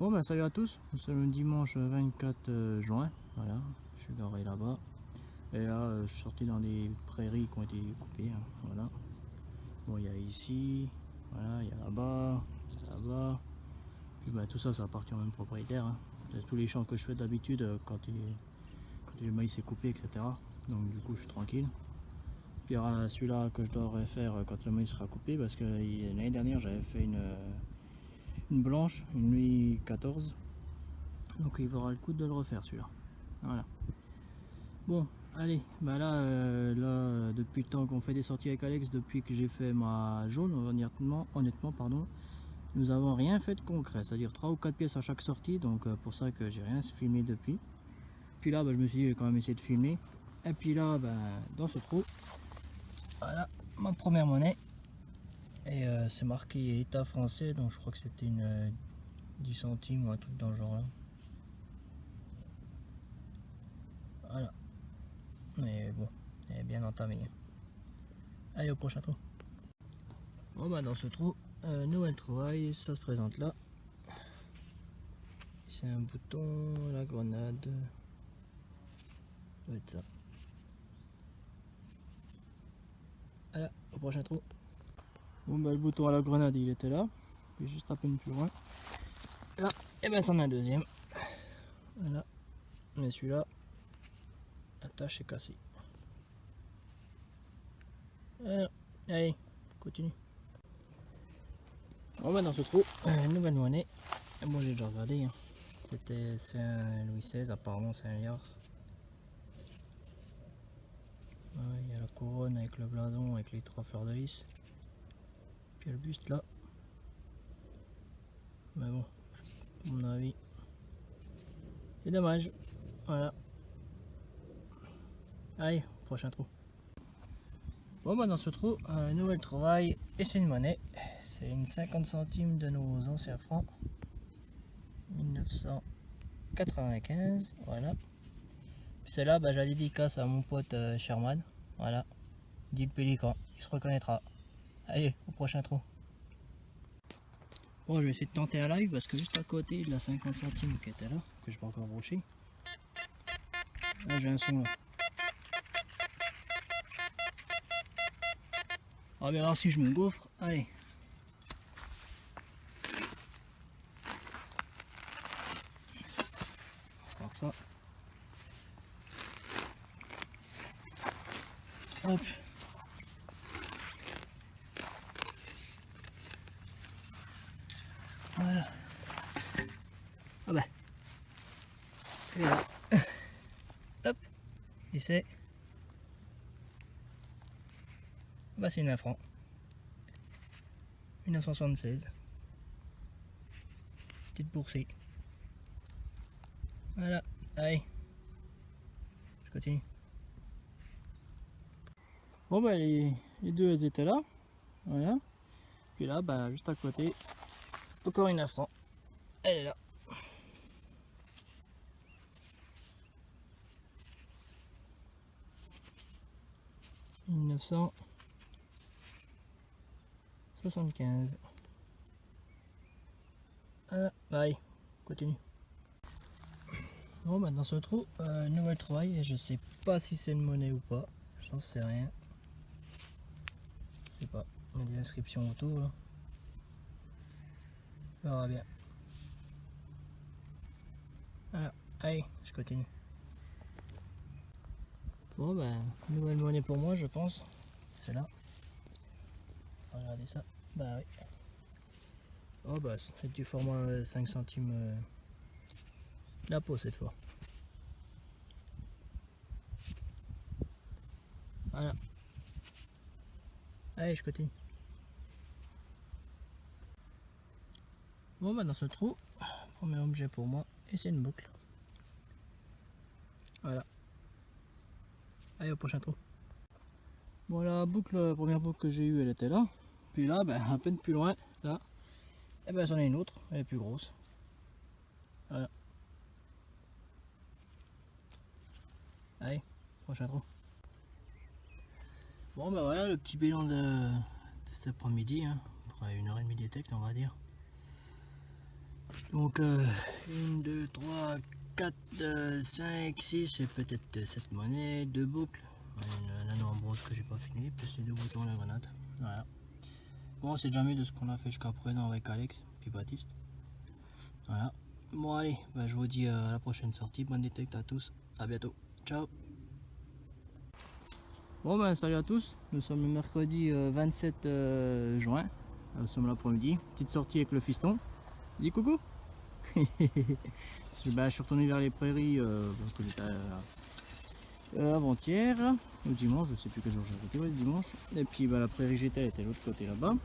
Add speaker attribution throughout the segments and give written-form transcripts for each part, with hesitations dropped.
Speaker 1: Bon bah salut à tous, nous sommes le dimanche 24 juin, voilà, je suis garé là-bas. Et là je suis sorti dans des prairies qui ont été coupées, hein, voilà. Bon il y a ici, voilà, il y a là-bas, là-bas. Puis bah tout ça ça appartient au même propriétaire, hein. Tous les champs que je fais d'habitude quand le maïs est coupé, etc. Donc du coup je suis tranquille. Puis il y aura celui-là que je dois refaire quand le maïs sera coupé, parce que l'année dernière j'avais fait une blanche, une nuit 14. Donc il vaudra le coup de le refaire celui-là. Voilà. Bon, allez, bah là, depuis le temps qu'on fait des sorties avec Alex, depuis que j'ai fait ma jaune, honnêtement, pardon, nous avons rien fait de concret, c'est-à-dire 3 ou 4 pièces à chaque sortie, donc pour ça que j'ai rien filmé depuis. Puis là, bah, je me suis dit, je vais quand même essayer de filmer. Et puis là, bah, dans ce trou, voilà, ma première monnaie. Et c'est marqué État français, donc je crois que c'était une 10 centimes ou un truc dans le genre là. Voilà. Mais bon, elle est bien entamée. Allez, au prochain trou. Bon bah dans ce trou, nouvelle trouvaille, ça se présente là. C'est un bouton, la grenade. Ça doit être ça. Voilà, au prochain trou. Bon bah le bouton à la grenade il était là. Puis juste à peine plus loin. Là, et ben c'en a un deuxième. Voilà. Mais celui-là, la tâche est cassée. Voilà. Allez, continue. Bon bah dans ce trou, nouvelle monnaie. Bon j'ai déjà regardé, hein. C'est un Louis XVI, apparemment c'est un liard. Il y a la couronne avec le blason, avec les 3 fleurs de lys. Puis il y a le buste là. Mais bon, à mon avis, c'est dommage. Voilà. Allez, prochain trou. Bon bah dans ce trou, nouvelle trouvaille et c'est une monnaie. C'est une 50 centimes de nos anciens francs. 1995, voilà. Celle-là, bah, j'ai la dédicace à mon pote Sherman. Voilà. Dit le pélican, il se reconnaîtra. Allez, au prochain trou. Bon, je vais essayer de tenter un live parce que juste à côté de la 50 centimes qui était là, que je vais encore brocher. Là, j'ai un son là. On va bien voir si je me gaufre. Allez. On va faire ça. Hop. Voilà. Ah bah. Et là. Hop. Et c'est. Bah c'est une 1 franc. 1976. Petite boursée. Voilà. Allez. Je continue. Bon bah les deux elles étaient là. Voilà. Puis là, bah juste à côté, encore une 1 franc. Elle est là. « 1975. » Voilà, allez, continue. Bon bah dans ce trou, nouvelle trouvaille, et je sais pas si c'est une monnaie ou pas, j'en sais rien. Je sais pas, il y a des inscriptions autour là. On verra bien. Voilà, allez, je continue. Bon bah, nouvelle monnaie pour moi je pense, c'est là. Regardez ça, bah oui. Oh bah c'est du format 5 centimes la peau cette fois. Voilà. Allez, je continue. Bon bah dans ce trou, premier objet pour moi, et c'est une boucle. Voilà. Allez, au prochain trou. Bon la boucle, la première boucle que j'ai eue elle était là. Puis là, ben, à peine plus loin, là, et ben j'en ai une autre, elle est plus grosse. Voilà. Allez, prochain trou. Bon ben voilà le petit bilan de cet après-midi, hein, après 1h30 d'étect on va dire. Donc 1, 2, 3, 4, 5, 6 et peut-être 7 monnaies, 2 boucles, un anneau en bronze que j'ai pas fini, plus les 2 boutons à la grenade. Voilà. Bon, c'est déjà mieux de ce qu'on a fait jusqu'à présent avec Alex et Baptiste. Voilà. Bon allez, bah, je vous dis à la prochaine sortie. Bonne détecte à tous. À bientôt. Ciao. Bon ben salut à tous. Nous sommes le mercredi 27 juin. Nous sommes l'après-midi. Petite sortie avec le fiston. Dis coucou. Ben, je suis retourné vers les prairies parce que j'étais avant-hier. Ou dimanche, je sais plus quel jour j'ai arrêté. Ouais, dimanche. Et puis ben, la prairie j'étais, elle était de l'autre côté là-bas.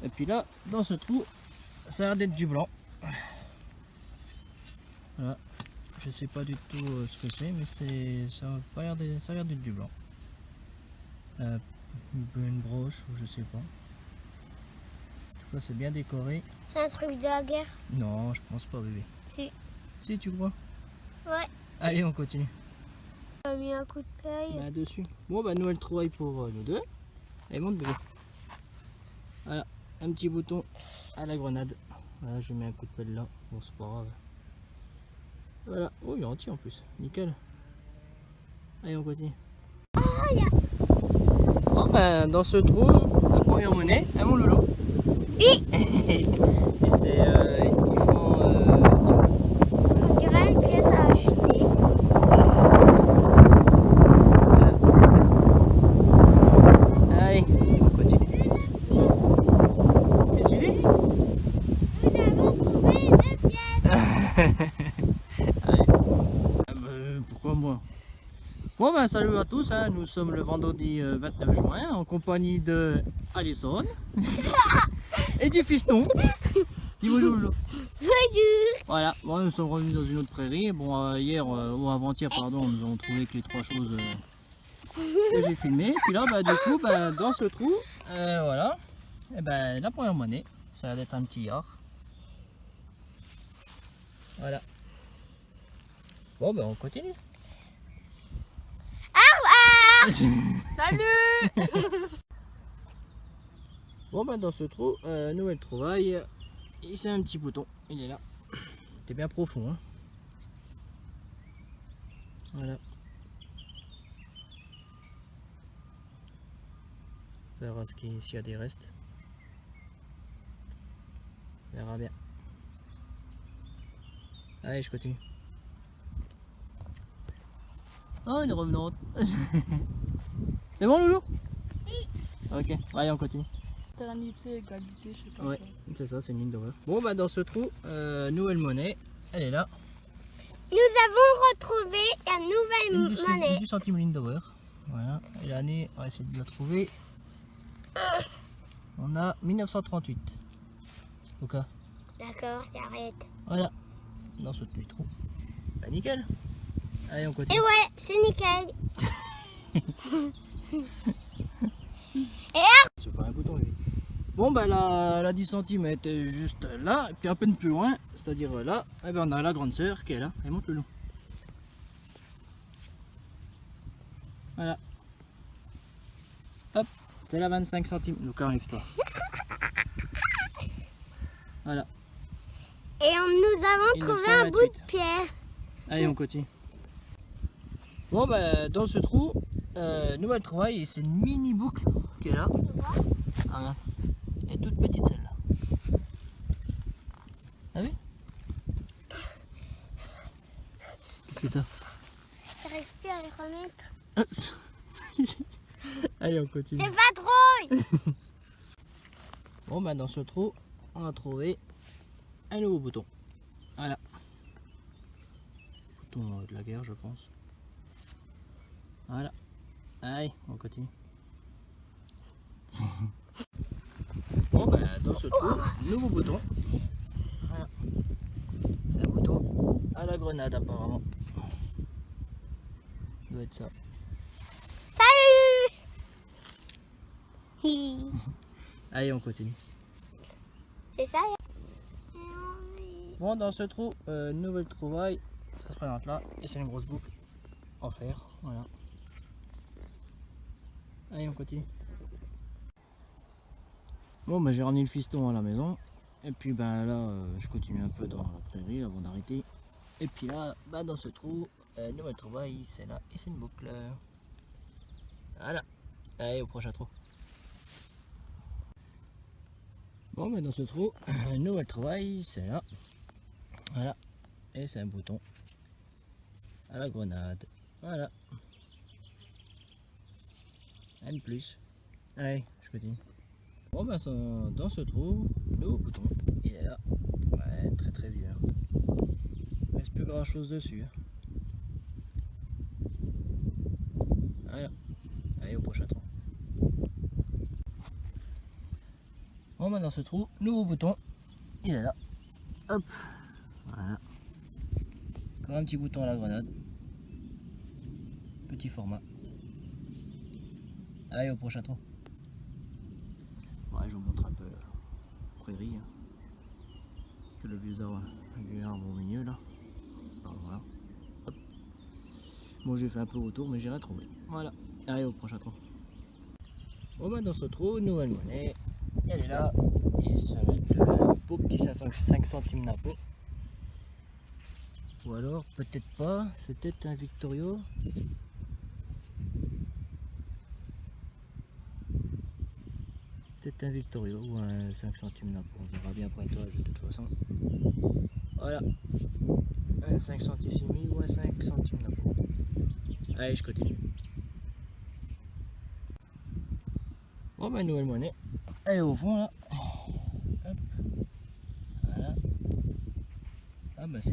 Speaker 1: Et puis là, dans ce trou, ça a l'air d'être du blanc. Voilà. Je sais pas du tout ce que c'est, mais ça a pas l'air d'être du blanc. Une broche ou je sais pas. En tout cas, c'est bien décoré.
Speaker 2: C'est un truc de la guerre?
Speaker 1: Non, je pense pas, bébé.
Speaker 2: Si.
Speaker 1: Si, tu crois?
Speaker 2: Ouais.
Speaker 1: Allez, on continue.
Speaker 2: On a mis un coup de paille.
Speaker 1: Là dessus. Bon, bah, nouvelle trouvaille pour nous deux. Allez, monte, bébé. Voilà, un petit bouton à la grenade. Voilà, je mets un coup de pelle là. Bon, c'est pas grave. Voilà. Oh, il est entier en plus. Nickel. Allez, on continue. Bon, ben, dans ce trou, la première monnaie, mon loulou.
Speaker 2: Oui.
Speaker 1: Et c'est qui font.
Speaker 2: On dirait une pièce à acheter.
Speaker 1: Allez, on continue. Qu'est-ce que tu dis?
Speaker 2: Nous avons trouvé une pièce.
Speaker 1: Allez. Pourquoi moi? Bon ben salut à tous, hein. Nous sommes le vendredi 29 juin en compagnie de Alison et du fiston. Dis bonjour Loulou.
Speaker 2: Bonjour.
Speaker 1: Voilà, bon, nous sommes revenus dans une autre prairie. Bon hier ou avant-hier pardon, nous avons trouvé que les 3 choses que j'ai filmées. Puis là bah, du coup bah, dans ce trou, voilà, et ben, la première monnaie, ça va être un petit yard. Voilà. Bon ben on continue.
Speaker 2: Salut.
Speaker 1: Bon ben dans ce trou, nouvelle trouvaille, et c'est un petit bouton, il est là. C'est bien profond, hein. Voilà. On verra s'il y a des restes. On verra bien. Allez, je continue. Oh, une revenante. C'est bon, Loulou? Oui. Ok, allez, on continue.
Speaker 3: Fraternité, égalité, je sais pas
Speaker 1: Ouais,
Speaker 3: quoi.
Speaker 1: c'est ça, c'est une ligne d'horreur. Bon, bah dans ce trou, nouvelle monnaie, elle est là.
Speaker 2: Nous avons retrouvé la nouvelle
Speaker 1: Une 10
Speaker 2: monnaie.
Speaker 1: 10 centimes ligne d'horreur. Voilà, et l'année, on va essayer de la trouver. On a 1938. Ok,
Speaker 2: D'accord, j'arrête.
Speaker 1: voilà, dans ce petit trou. Bah nickel. Allez, on continue.
Speaker 2: Et ouais, c'est nickel.
Speaker 1: C'est pas un bouton, lui. Bon, bah la 10 centimes elle était juste là, et puis à peine plus loin, c'est-à-dire là, et ben on a la grande sœur qui est là. Elle monte le long. Voilà. Hop, c'est la 25 centimes. Donc arrive-toi. Voilà.
Speaker 2: Et nous avons trouvé un bout
Speaker 1: 1928.
Speaker 2: de pierre.
Speaker 1: Allez, on continue. Bon, bah dans ce trou, nouvelle trouvaille, et c'est une mini boucle qui est là. Voilà. Elle est toute petite celle-là. T'as vu? Qu'est-ce que t'as?
Speaker 2: J'arrive plus à les remettre.
Speaker 1: Allez, on continue.
Speaker 2: C'est pas drôle.
Speaker 1: Bon, bah dans ce trou, on a trouvé un nouveau bouton. Voilà. Bouton de la guerre, je pense. Voilà. Allez, on continue. Bon, bah dans ce trou, nouveau bouton. Voilà. C'est un bouton à la grenade, apparemment. Ça doit être ça.
Speaker 2: Salut.
Speaker 1: Allez, on continue.
Speaker 2: C'est ça.
Speaker 1: Bon, dans ce trou, nouvelle trouvaille. Ça se présente là. Et c'est une grosse boucle en fer. Voilà. Allez, on continue. Bon, bah j'ai ramené le fiston à la maison. Et puis ben là, je continue un peu dans la prairie avant d'arrêter. Et puis là, bah, dans ce trou, nouvelle trouvaille, c'est là et c'est une boucle. Voilà. Allez, au prochain trou. Bon, mais dans ce trou, une nouvelle trouvaille, c'est là. Voilà. Et c'est un bouton à la grenade. Voilà. Un de plus. Allez, je continue. Bon, ben, dans ce trou, nouveau bouton. Il est là. Ouais, très très vieux. Il reste plus grand chose dessus. Voilà. Allez, au prochain trou. Bon, ben, dans ce trou, nouveau bouton. Il est là. Hop. Voilà. Comme un petit bouton à la grenade. Petit format. Allez, au prochain trou. Ouais, je vous montre un peu la prairie. Que le vieux arbre au milieu là. Alors, voilà. Hop. Bon, j'ai fait un peu autour, mais j'ai rien trouvé. Voilà. Allez, au prochain trou. Bon, ben, dans ce trou, nouvelle monnaie. Elle est là. Et ça va être le beau petit 5 centimes d'impôt. Ou alors, peut-être pas. C'est peut-être un Victorio. Peut-être un Victorio ou un 5 centimes d'impôt. On verra bien après toi de toute façon. Voilà. Un 5 centimes ou un 5 centimes d'impôt. Allez, je continue. Bon, ben, nouvelle monnaie. Elle est au fond là. Hop. Voilà. Ah, ben, c'est